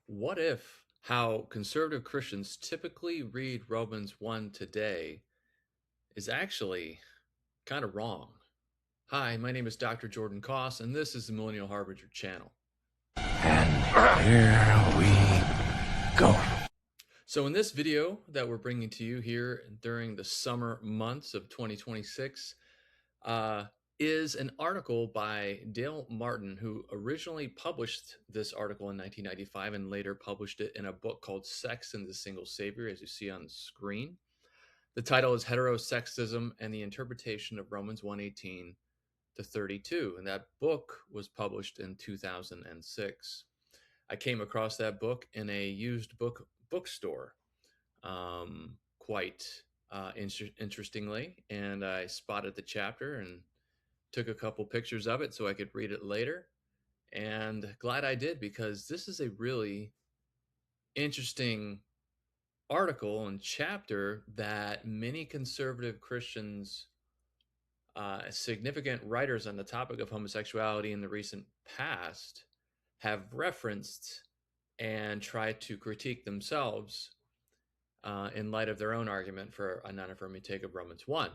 What if how conservative Christians typically read Romans 1 today is actually kind of wrong? Hi, my name is Dr. Jordan Koss, and this is the Millennial Harbinger channel. And here we go. So in this video that we're bringing to you here during the summer months of 2026 is an article by Dale Martin, who originally published this article in 1995 and later published it in a book called Sex and the Single Savior, as you see on the screen. The title is Heterosexism and the Interpretation of Romans 1:18 to 32, and that book was published in 2006. I came across that book in a used bookstore quite interestingly, and I spotted the chapter and took a couple pictures of it so I could read it later. And glad I did, because this is a really interesting article and chapter that many conservative Christians, significant writers on the topic of homosexuality in the recent past, have referenced and tried to critique themselves in light of their own argument for a non-affirming take of Romans 1.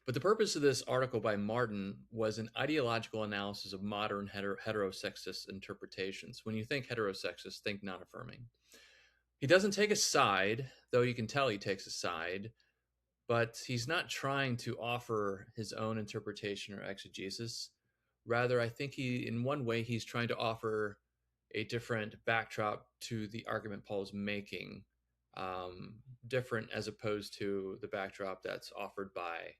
But the purpose of this article by Martin was an ideological analysis of modern heterosexist interpretations. When you think heterosexist, think non-affirming. He doesn't take a side, though you can tell he takes a side, but he's not trying to offer his own interpretation or exegesis. Rather, I think in one way, he's trying to offer a different backdrop to the argument Paul's making, different as opposed to the backdrop that's offered by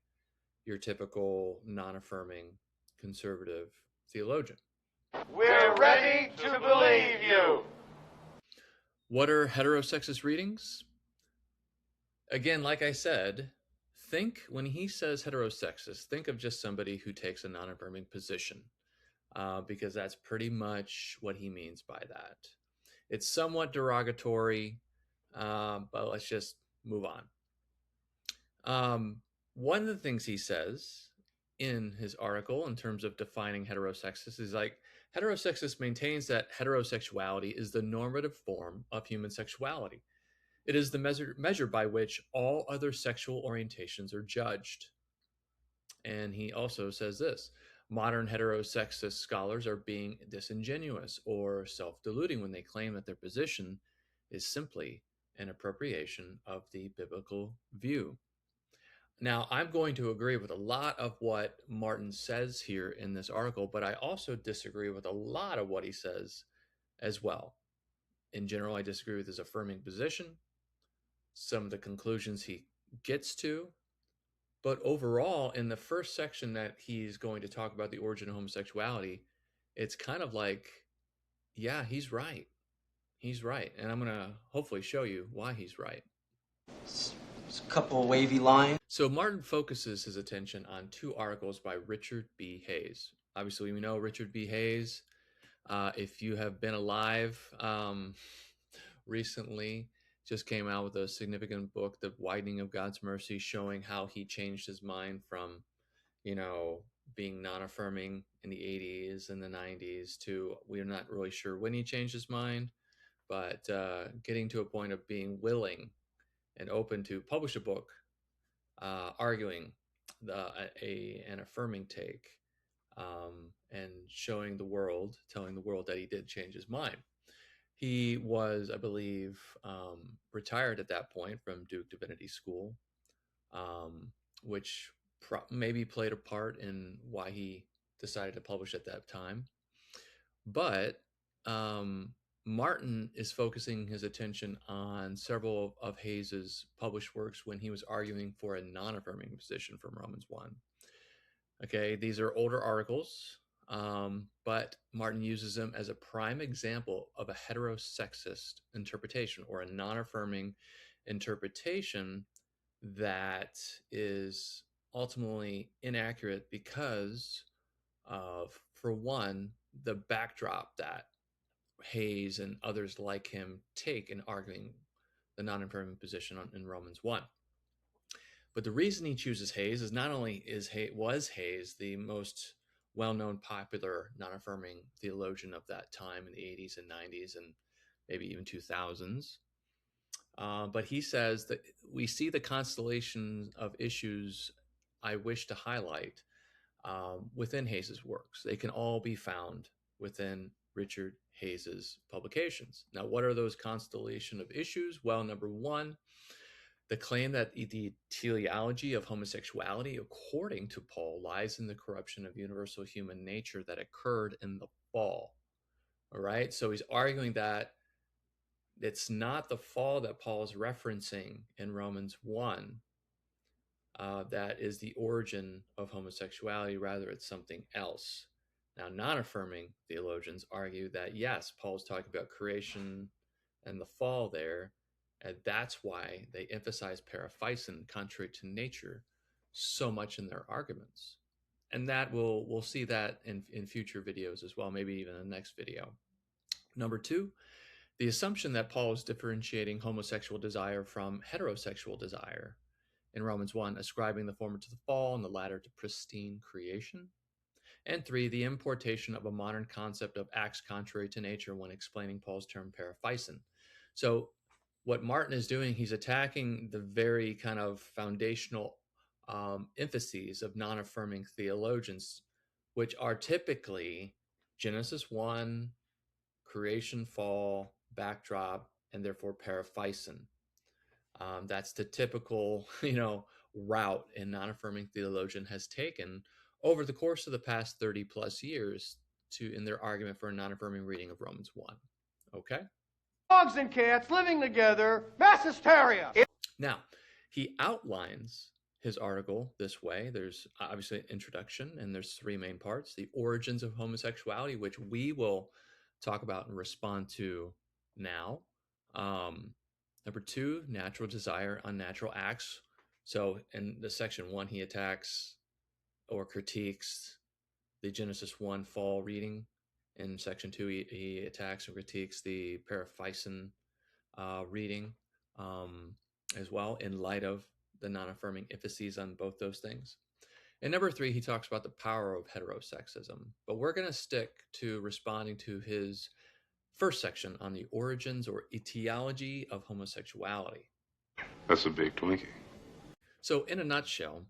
your typical non-affirming conservative theologian. We're ready to believe you. What are heterosexist readings? Again, like I said, when he says heterosexist, think of just somebody who takes a non-affirming position, because that's pretty much what he means by that. It's somewhat derogatory, but let's just move on. One of the things he says in his article in terms of defining heterosexist is like, heterosexist maintains that heterosexuality is the normative form of human sexuality. It is the measure by which all other sexual orientations are judged. And he also says this: modern heterosexist scholars are being disingenuous or self-deluding when they claim that their position is simply an appropriation of the biblical view. Now, I'm going to agree with a lot of what Martin says here in this article, but I also disagree with a lot of what he says as well. In general, I disagree with his affirming position, some of the conclusions he gets to, but overall, in the first section that he's going to talk about the origin of homosexuality, it's kind of like, yeah, he's right. He's right. And I'm going to hopefully show you why he's right. There's a couple of wavy lines. So Martin focuses his attention on two articles by Richard B. Hayes. Obviously, we know Richard B. Hayes. If you have been alive recently, just came out with a significant book, The Widening of God's Mercy, showing how he changed his mind from, being non-affirming in the 80s and the 90s to, we're not really sure when he changed his mind, but getting to a point of being willing and open to publish a book arguing an affirming take, and telling the world that he did change his mind. He was, I believe, retired at that point from Duke Divinity School, which maybe played a part in why he decided to publish at that time. But Martin is focusing his attention on several of Hayes's published works when he was arguing for a non-affirming position from Romans 1. Okay, these are older articles, but Martin uses them as a prime example of a heterosexist interpretation, or a non-affirming interpretation that is ultimately inaccurate because of, for one, the backdrop that Hayes and others like him take in arguing the non-affirming position in Romans 1. But the reason he chooses Hayes is not only was Hayes the most well-known popular non-affirming theologian of that time in the 80s and 90s, and maybe even 2000s. But he says that we see the constellation of issues I wish to highlight within Hayes's works. They can all be found within Richard Hayes's publications. Now, what are those constellation of issues? Well, number one, the claim that the teleology of homosexuality, according to Paul, lies in the corruption of universal human nature that occurred in the fall. All right. So he's arguing that it's not the fall that Paul is referencing in Romans 1 that is the origin of homosexuality. Rather, it's something else. Now, non-affirming theologians argue that, yes, Paul's talking about creation and the fall there, and that's why they emphasize paraphysin, contrary to nature, so much in their arguments. And that we'll see that in future videos as well, maybe even in the next video. Number two, the assumption that Paul is differentiating homosexual desire from heterosexual desire in Romans 1, ascribing the former to the fall and the latter to pristine creation. And three, the importation of a modern concept of acts contrary to nature when explaining Paul's term paraphysin. So what Martin is doing, he's attacking the very kind of foundational emphases of non-affirming theologians, which are typically Genesis 1, creation, fall, backdrop, and therefore paraphysin. That's the typical, route a non-affirming theologian has taken over the course of the past 30 plus years in their argument for a non-affirming reading of Romans 1. Okay? Dogs and cats living together, mass hysteria. Now, he outlines his article this way. There's obviously an introduction, and there's three main parts. The origins of homosexuality, which we will talk about and respond to now. Number two, natural desire, unnatural acts. So in the section 1, he attacks or critiques the Genesis 1 fall reading. In section 2, he attacks or critiques the paraphysin reading as well, in light of the non-affirming emphases on both those things. And number 3, he talks about the power of heterosexism. But we're going to stick to responding to his first section on the origins or etiology of homosexuality. That's a big Twinkie. So in a nutshell,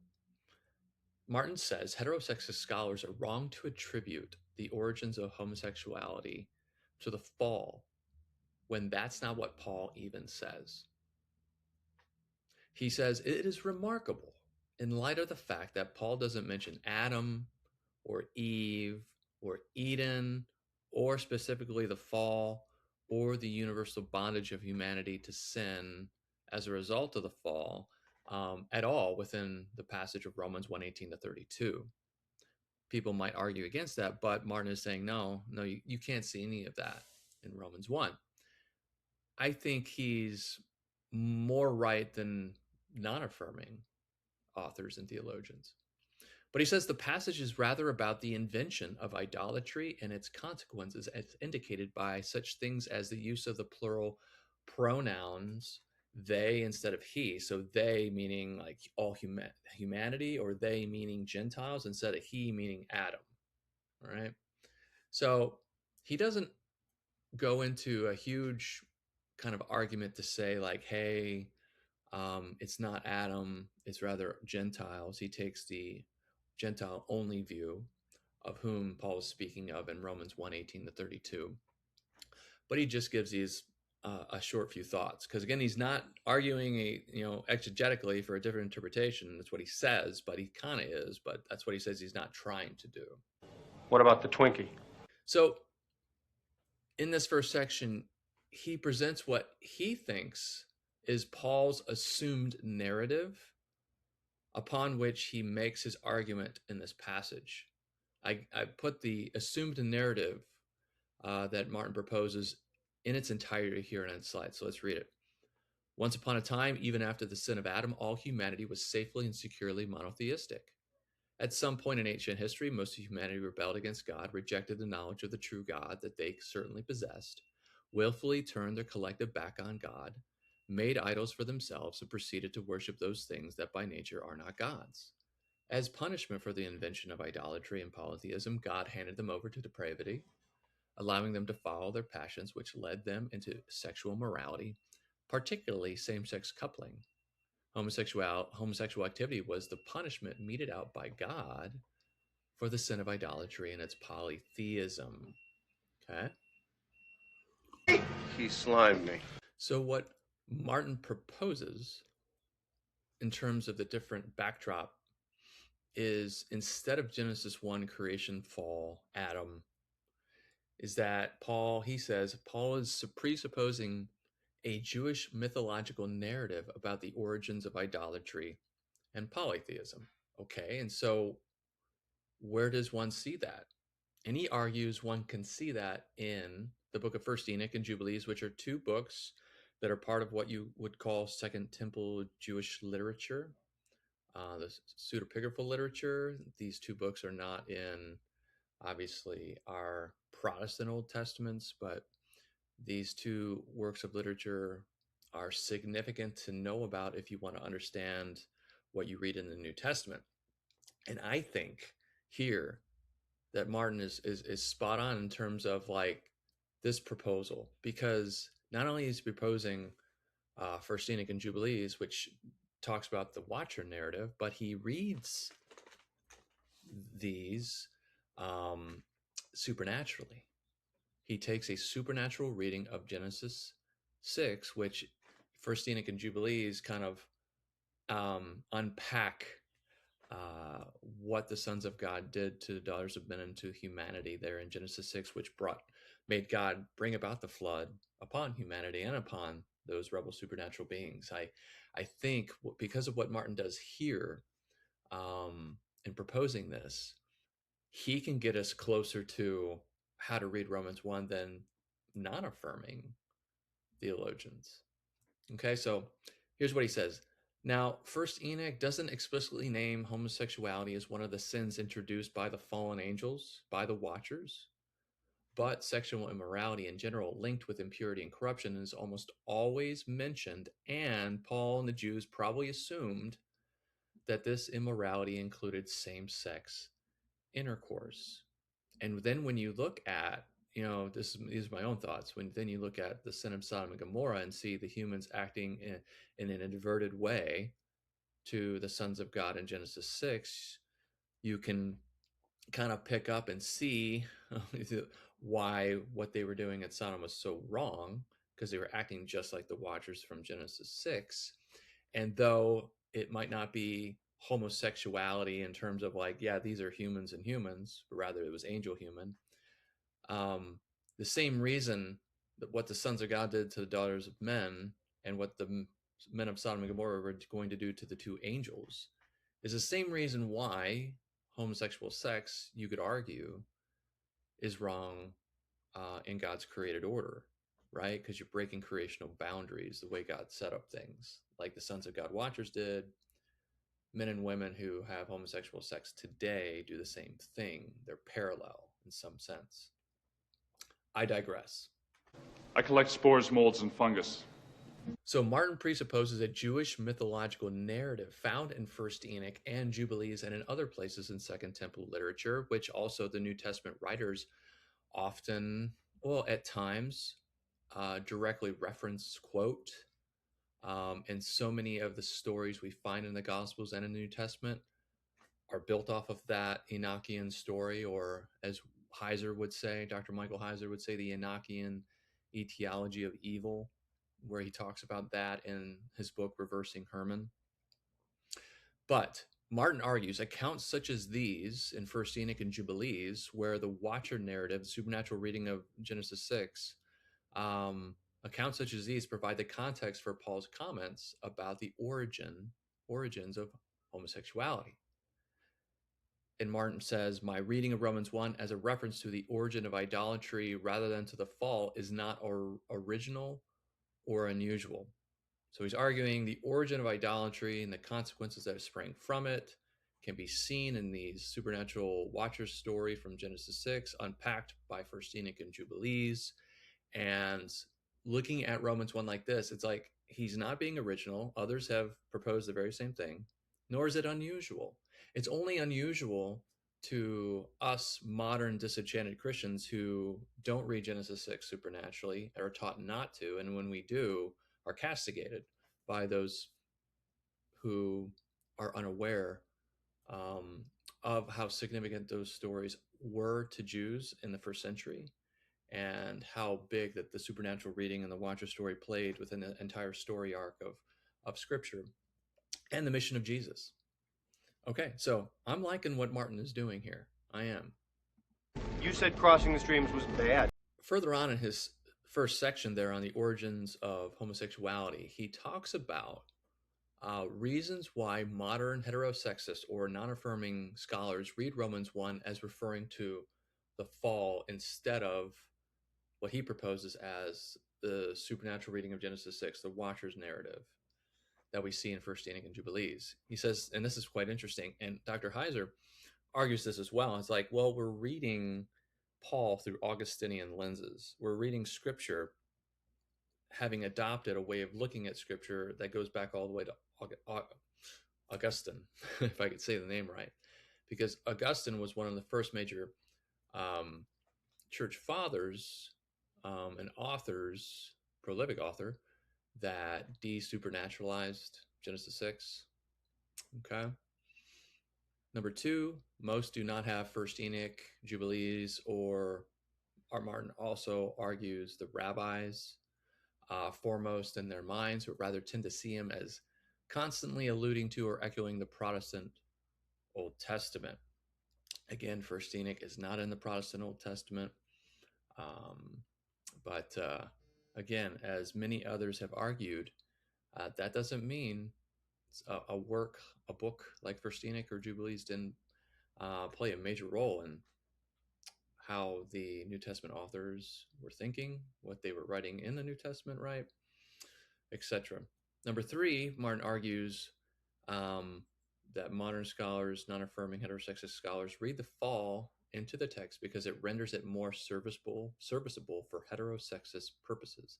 Martin says heterosexist scholars are wrong to attribute the origins of homosexuality to the fall, when that's not what Paul even says. He says it is remarkable in light of the fact that Paul doesn't mention Adam or Eve or Eden or specifically the fall or the universal bondage of humanity to sin as a result of the fall at all within the passage of Romans 1:18 to 32. People might argue against that, but Martin is saying, no, you can't see any of that in Romans 1. I think he's more right than non-affirming authors and theologians. But he says the passage is rather about the invention of idolatry and its consequences, as indicated by such things as the use of the plural pronouns they instead of he. So they meaning like all humanity, or they meaning Gentiles instead of he meaning Adam. All right. So he doesn't go into a huge kind of argument to say like, hey, it's not Adam, it's rather Gentiles. He takes the Gentile only view of whom Paul is speaking of in Romans 1:18 to 32. But he just gives these a short few thoughts, because again, he's not arguing exegetically for a different interpretation. That's what he says, but he kind of is, but that's what he says he's not trying to do. What about the Twinkie? So in this first section, he presents what he thinks is Paul's assumed narrative upon which he makes his argument in this passage. I put the assumed narrative that Martin proposes in its entirety here on the slide. So let's read it. Once upon a time, even after the sin of Adam, all humanity was safely and securely monotheistic. At some point in ancient history, most of humanity rebelled against God, rejected the knowledge of the true God that they certainly possessed, willfully turned their collective back on God, made idols for themselves, and proceeded to worship those things that by nature are not gods. As punishment for the invention of idolatry and polytheism, God handed them over to depravity, allowing them to follow their passions, which led them into sexual morality, particularly same sex coupling. Homosexual activity was the punishment meted out by God for the sin of idolatry and its polytheism. Okay? He slimed me. So, what Martin proposes in terms of the different backdrop is, instead of Genesis 1, creation, fall, Adam, is that Paul is presupposing a Jewish mythological narrative about the origins of idolatry and polytheism. Okay, and so where does one see that? And he argues one can see that in the book of First Enoch and Jubilees, which are two books that are part of what you would call Second Temple Jewish literature, the pseudepigraphal literature. These two books are not in, obviously, our Protestant Old Testaments, but these two works of literature are significant to know about if you want to understand what you read in the New Testament. And I think here that Martin is spot on in terms of like this proposal, because not only is he proposing First Enoch and Jubilees, which talks about the Watcher narrative, but he reads these supernaturally. He takes a supernatural reading of Genesis 6, which First Enoch and Jubilees kind of unpack what the sons of God did to the daughters of men and to humanity there in Genesis 6, which made God bring about the flood upon humanity and upon those rebel supernatural beings. I think because of what Martin does here in proposing this, he can get us closer to how to read Romans 1 than non-affirming theologians. Okay, so here's what he says. Now, First Enoch doesn't explicitly name homosexuality as one of the sins introduced by the fallen angels, by the Watchers, but sexual immorality in general, linked with impurity and corruption, is almost always mentioned, and Paul and the Jews probably assumed that this immorality included same-sex intercourse. And then when you look at, these are my own thoughts, then you look at the sin of Sodom and Gomorrah and see the humans acting in an inverted way to the sons of God in Genesis 6, you can kind of pick up and see why what they were doing at Sodom was so wrong, because they were acting just like the Watchers from Genesis 6. And though it might not be homosexuality in terms of like, yeah, these are humans and humans, but rather it was angel human. The same reason that what the sons of God did to the daughters of men and what the men of Sodom and Gomorrah were going to do to the two angels is the same reason why homosexual sex, you could argue, is wrong in God's created order, right? Because you're breaking creational boundaries, the way God set up things, like the sons of God Watchers did. Men and women who have homosexual sex today do the same thing. They're parallel in some sense. I digress. I collect spores, molds, and fungus. So Martin presupposes a Jewish mythological narrative found in First Enoch and Jubilees and in other places in Second Temple literature, which also the New Testament writers often, well, at times, directly reference, quote. And so many of the stories we find in the Gospels and in the New Testament are built off of that Enochian story, or as Heiser would say, Dr. Michael Heiser would say, the Enochian etiology of evil, where he talks about that in his book, Reversing Herman. But Martin argues accounts such as these in First Enoch and Jubilees, where the Watcher narrative, the supernatural reading of Genesis 6, accounts such as these provide the context for Paul's comments about the origins of homosexuality. And Martin says, my reading of Romans 1 as a reference to the origin of idolatry rather than to the fall is not original or unusual. So he's arguing the origin of idolatry and the consequences that sprang from it can be seen in the supernatural Watcher story from Genesis 6, unpacked by First Enoch and Jubilees. And looking at Romans 1 like this, it's like he's not being original. Others have proposed the very same thing, nor is it unusual. It's only unusual to us modern disenchanted Christians who don't read Genesis 6 supernaturally, are taught not to, and when we do, are castigated by those who are unaware um, of how significant those stories were to Jews in the first century, and how big that the supernatural reading and the Watcher story played within the entire story arc of Scripture and the mission of Jesus. Okay, so I'm liking what Martin is doing here. I am. You said crossing the streams was bad. Further on in his first section there on the origins of homosexuality, he talks about reasons why modern heterosexist or non-affirming scholars read Romans 1 as referring to the fall instead of what he proposes as the supernatural reading of Genesis 6, the Watcher's narrative that we see in First Enoch and Jubilees. He says, and this is quite interesting, and Dr. Heiser argues this as well. It's like, well, we're reading Paul through Augustinian lenses. We're reading Scripture having adopted a way of looking at Scripture that goes back all the way to Augustine, if I could say the name right, because Augustine was one of the first major church fathers and authors, prolific author, that de-supernaturalized Genesis 6. Okay. Number 2, most do not have First Enoch, Jubilees, or R. Martin also argues the rabbis foremost in their minds, but rather tend to see him as constantly alluding to or echoing the Protestant Old Testament. Again, First Enoch is not in the Protestant Old Testament, but again, as many others have argued, that doesn't mean a book like First Enoch or Jubilees didn't play a major role in how the New Testament authors were thinking, what they were writing in the New Testament, right, etc. Number 3, Martin argues that modern scholars, non-affirming heterosexist scholars, read the fall into the text because it renders it more serviceable for heterosexist purposes.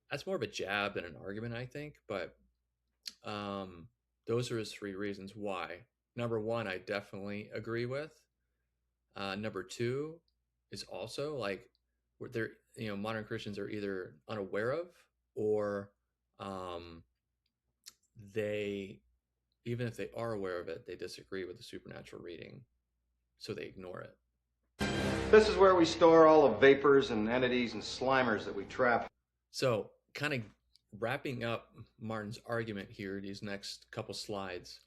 That's more of a jab than an argument, I think, but those are his 3 reasons why. Number 1, I definitely agree with. Number 2 is also like they're, modern Christians are either unaware of or they, even if they are aware of it, they disagree with the supernatural reading, so they ignore it. This is where we store all the vapors and entities and slimers that we trap. So kind of wrapping up Martin's argument here, these next couple slides,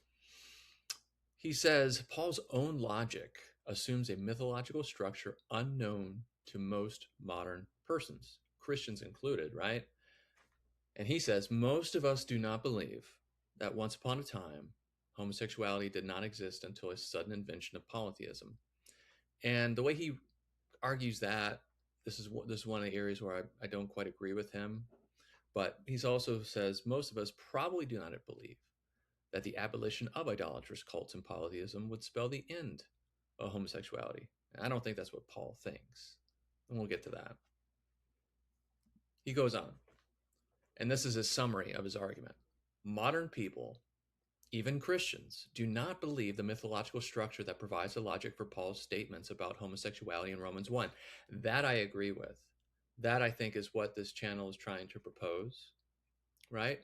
he says Paul's own logic assumes a mythological structure unknown to most modern persons, Christians included, right? And he says most of us do not believe that once upon a time homosexuality did not exist until a sudden invention of polytheism. And the way he argues that, this is one of the areas where I don't quite agree with him, but he also says most of us probably do not believe that the abolition of idolatrous cults and polytheism would spell the end of homosexuality. I don't think that's what Paul thinks, and we'll get to that. He goes on, and this is a summary of his argument. Modern people, even Christians, do not believe the mythological structure that provides the logic for Paul's statements about homosexuality in Romans 1. That I agree with. That I think is what this channel is trying to propose, right?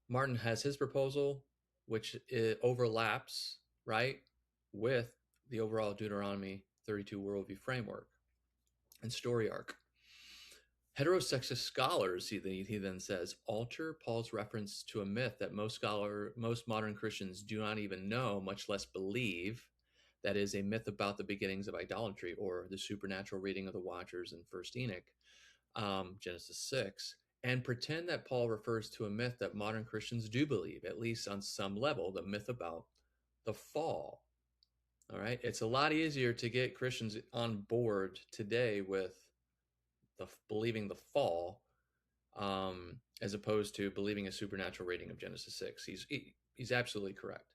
Martin has his proposal, which overlaps, right, with the overall Deuteronomy 32 worldview framework and story arc. Heterosexist scholars, he then says, alter Paul's reference to a myth that most modern Christians do not even know, much less believe, that is a myth about the beginnings of idolatry or the supernatural reading of the Watchers in First Enoch, Genesis 6, and pretend that Paul refers to a myth that modern Christians do believe, at least on some level, the myth about the fall. All right, it's a lot easier to get Christians on board today with believing the fall, as opposed to believing a supernatural reading of Genesis 6. He's absolutely correct.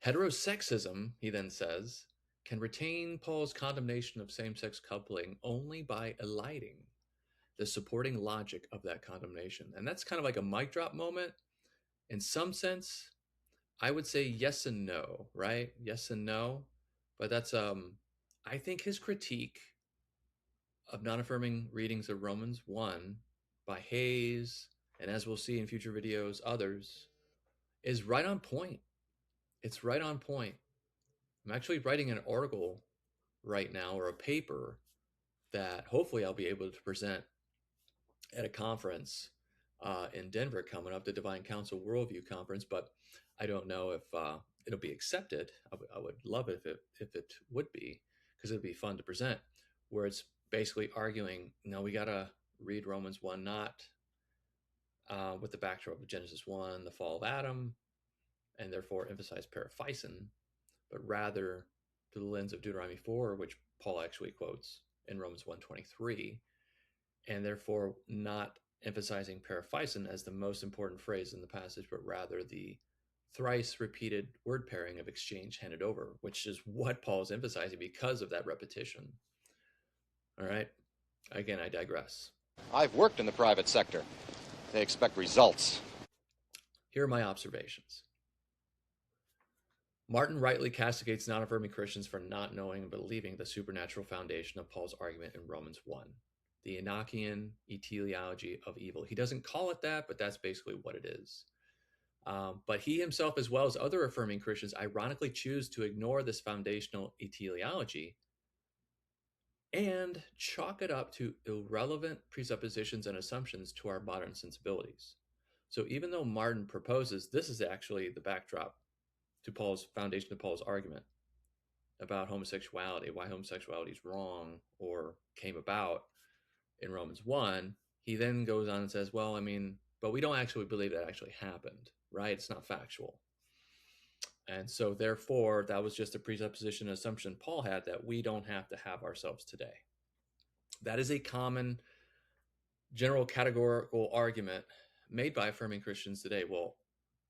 Heterosexism, he then says, can retain Paul's condemnation of same-sex coupling only by eliding the supporting logic of that condemnation. And that's kind of like a mic drop moment. In some sense, I would say yes and no, right? Yes and no. But that's I think his critique of non-affirming readings of Romans 1 by Hayes, and as we'll see in future videos, others, is right on point. It's right on point. I'm actually writing an article right now, or a paper, that hopefully I'll be able to present at a conference in Denver coming up, the Divine Council Worldview Conference, but I don't know if it'll be accepted. I would love it if it would be, because it'd be fun to present, where it's basically arguing, no, we got to read Romans 1 not with the backdrop of Genesis 1, the fall of Adam, and therefore emphasize paraphysin, but rather through the lens of Deuteronomy 4, which Paul actually quotes in Romans 1:23, and therefore not emphasizing paraphysin as the most important phrase in the passage, but rather the thrice repeated word pairing of exchange handed over, which is what Paul is emphasizing because of that repetition. All right. Again, I digress. I've worked in the private sector. They expect results. Here are my observations. Martin rightly castigates non-affirming Christians for not knowing and believing the supernatural foundation of Paul's argument in Romans 1, the Enochian teleology of evil. He doesn't call it that, but that's basically what it is. But he himself, as well as other affirming Christians, ironically choose to ignore this foundational teleology and chalk it up to irrelevant presuppositions and assumptions to our modern sensibilities. So even though Martin proposes this is actually the backdrop to Paul's foundation of Paul's argument about homosexuality, why homosexuality is wrong or came about in Romans 1, he then goes on and says, well, I mean, but we don't actually believe that actually happened, right? It's not factual. And so therefore, that was just a presupposition assumption Paul had that we don't have to have ourselves today. That is a common general categorical argument made by affirming Christians today. Well,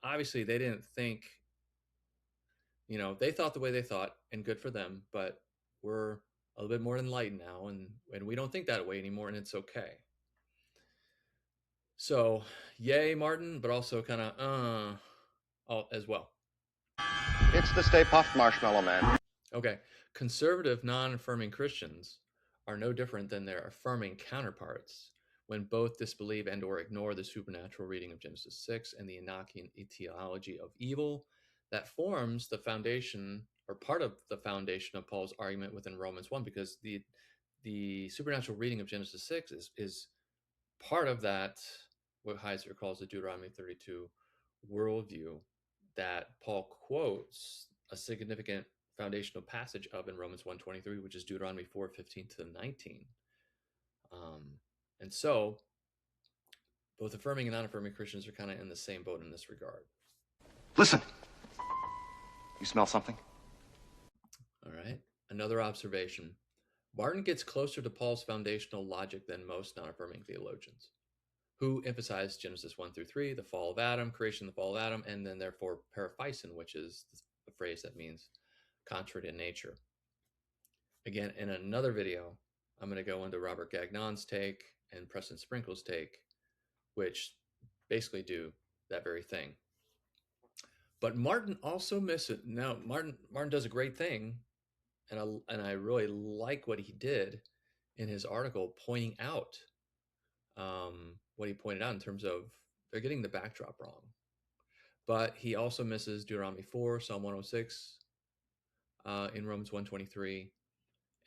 obviously they didn't think, they thought the way they thought, and good for them, but we're a little bit more enlightened now, and we don't think that way anymore, and it's okay. So, yay, Martin, but also kind of as well. It's the Stay Puft Marshmallow Man. Okay, conservative non-affirming Christians are no different than their affirming counterparts when both disbelieve and or ignore the supernatural reading of Genesis 6 and the Enochian etiology of evil that forms the foundation, or part of the foundation, of Paul's argument within Romans 1, because the supernatural reading of Genesis 6 is part of that, what Heiser calls the Deuteronomy 32 worldview that Paul quotes a significant foundational passage of in Romans 1:23, which is Deuteronomy 4:15 to 19. And so both affirming and non-affirming Christians are kind of in the same boat in this regard. Listen. You smell something? All right. Another observation. Martin gets closer to Paul's foundational logic than most non-affirming theologians, who emphasize Genesis 1-3, the fall of Adam, creation, the fall of Adam, and then therefore paraphysin, which is the phrase that means contrary to nature. Again, in another video, I'm going to go into Robert Gagnon's take and Preston Sprinkle's take, which basically do that very thing. But Martin also misses it. Now, Martin does a great thing, and I really like what he did in his article, pointing out what he pointed out in terms of they're getting the backdrop wrong. But he also misses Deuteronomy 4, Psalm 106, in Romans 1:23,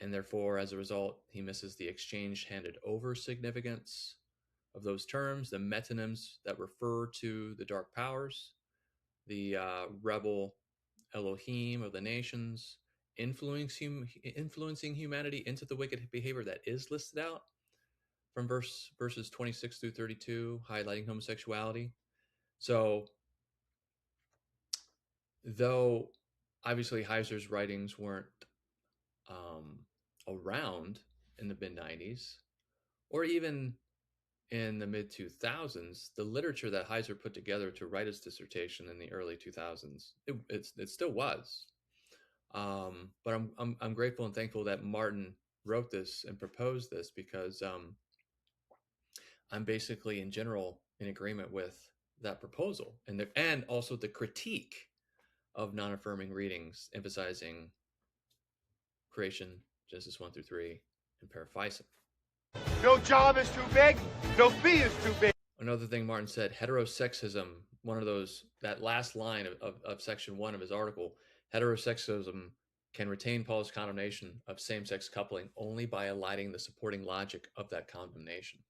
and therefore, as a result, he misses the exchange handed over significance of those terms, the metonyms that refer to the dark powers, the rebel Elohim of the nations, influencing humanity into the wicked behavior that is listed out from verses 26 through 32, highlighting homosexuality. So, though obviously Heiser's writings weren't around in the mid-90s, or even in the mid-2000s, the literature that Heiser put together to write his dissertation in the early 2000s, it still was. But I'm grateful and thankful that Martin wrote this and proposed this, because I'm basically in general in agreement with that proposal and also the critique of non-affirming readings, emphasizing creation, Genesis 1 through 3, and paraphysin. No job is too big, no fee is too big. Another thing Martin said, heterosexism, one of those, that last line of section 1 of his article, heterosexism can retain Paul's condemnation of same-sex coupling only by aligning the supporting logic of that condemnation.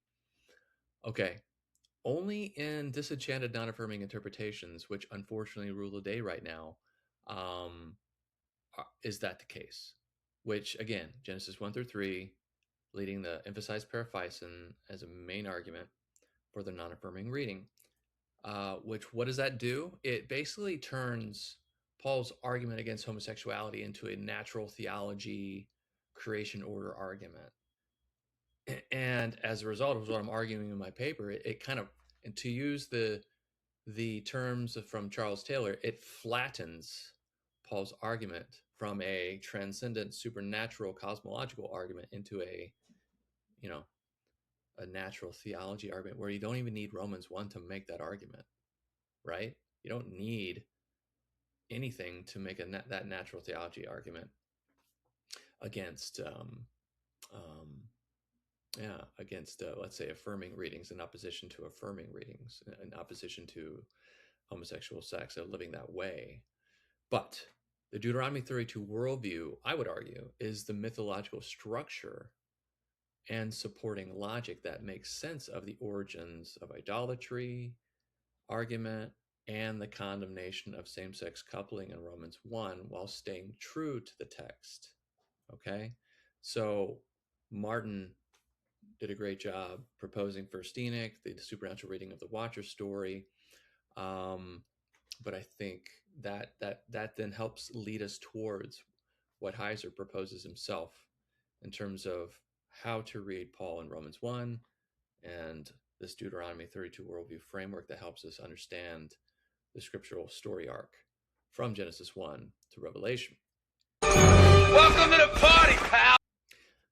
Okay, only in disenchanted non-affirming interpretations, which unfortunately rule the day right now, is that the case. Which, again, Genesis 1 through 3, leading the emphasized paraphysin as a main argument for the non-affirming reading. Which, what does that do? It basically turns Paul's argument against homosexuality into a natural theology, creation order argument. And as a result of what I'm arguing in my paper, it kind of, and to use the terms from Charles Taylor, it flattens Paul's argument from a transcendent, supernatural, cosmological argument into a natural theology argument where you don't even need Romans 1 to make that argument, right? You don't need anything to make that natural theology argument against let's say affirming readings, in opposition to affirming readings, in opposition to homosexual sex, of living that way. But the Deuteronomy 32 worldview, I would argue, is the mythological structure and supporting logic that makes sense of the origins of idolatry argument and the condemnation of same-sex coupling in Romans 1 while staying true to the text. Okay? So Martin did a great job proposing First Enoch, the supernatural reading of the Watcher story. But I think that then helps lead us towards what Heiser proposes himself in terms of how to read Paul in Romans 1 and this Deuteronomy 32 worldview framework that helps us understand the scriptural story arc from Genesis 1 to Revelation. Welcome to the party, pal!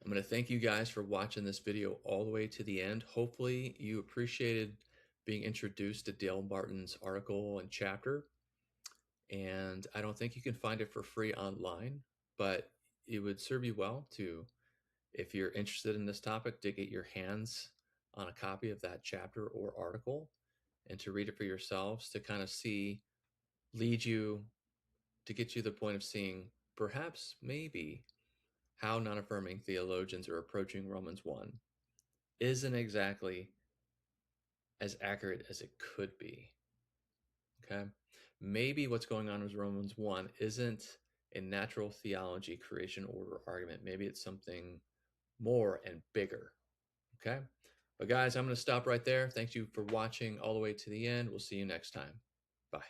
I'm going to thank you guys for watching this video all the way to the end. Hopefully you appreciated being introduced to Dale Martin's article and chapter. And I don't think you can find it for free online, but it would serve you well to, if you're interested in this topic, to get your hands on a copy of that chapter or article and to read it for yourselves, to kind of lead you to get you to the point of seeing perhaps maybe how non-affirming theologians are approaching Romans 1 isn't exactly as accurate as it could be. Okay? Maybe what's going on with Romans 1 isn't a natural theology creation order argument. Maybe it's something more and bigger. Okay? But guys, I'm going to stop right there. Thank you for watching all the way to the end. We'll see you next time. Bye.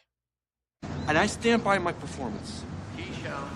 And I stand by my performance. He shall.